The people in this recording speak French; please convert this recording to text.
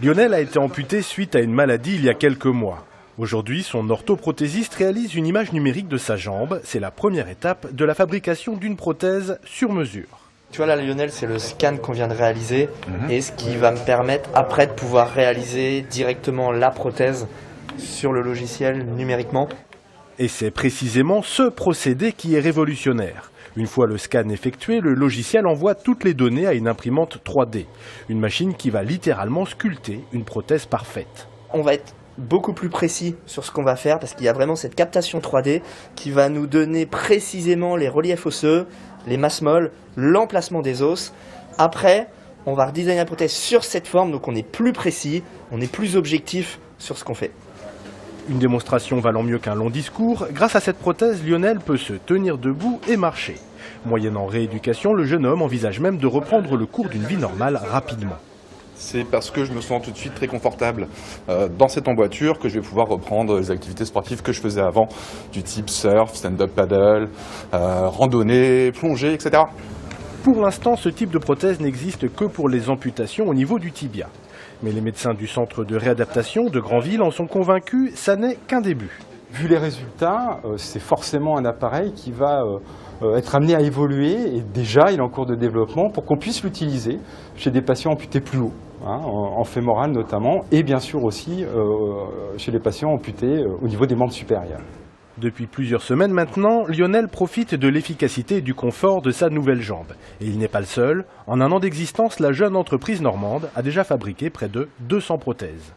Lionel a été amputé suite à une maladie il y a quelques mois. Aujourd'hui, son orthoprothésiste réalise une image numérique de sa jambe. C'est la première étape de la fabrication d'une prothèse sur mesure. Tu vois là, Lionel, c'est le scan qu'on vient de réaliser et ce qui va me permettre après de pouvoir réaliser directement la prothèse sur le logiciel numériquement. Et c'est précisément ce procédé qui est révolutionnaire. Une fois le scan effectué, le logiciel envoie toutes les données à une imprimante 3D. Une machine qui va littéralement sculpter une prothèse parfaite. On va être beaucoup plus précis sur ce qu'on va faire parce qu'il y a vraiment cette captation 3D qui va nous donner précisément les reliefs osseux, les masses molles, l'emplacement des os. Après, on va redesigner la prothèse sur cette forme, donc on est plus précis, on est plus objectif sur ce qu'on fait. Une démonstration valant mieux qu'un long discours, grâce à cette prothèse, Lionel peut se tenir debout et marcher. Moyennant rééducation, le jeune homme envisage même de reprendre le cours d'une vie normale rapidement. C'est parce que je me sens tout de suite très confortable dans cette emboîture que je vais pouvoir reprendre les activités sportives que je faisais avant, du type surf, stand-up paddle, randonnée, plongée, etc. Pour l'instant, ce type de prothèse n'existe que pour les amputations au niveau du tibia. Mais les médecins du centre de réadaptation de Granville en sont convaincus, ça n'est qu'un début. Vu les résultats, c'est forcément un appareil qui va être amené à évoluer et déjà il est en cours de développement pour qu'on puisse l'utiliser chez des patients amputés plus haut, en fémoral notamment, et bien sûr aussi chez les patients amputés au niveau des membres supérieurs. Depuis plusieurs semaines maintenant, Lionel profite de l'efficacité et du confort de sa nouvelle jambe. Et il n'est pas le seul. En un an d'existence, la jeune entreprise normande a déjà fabriqué près de 200 prothèses.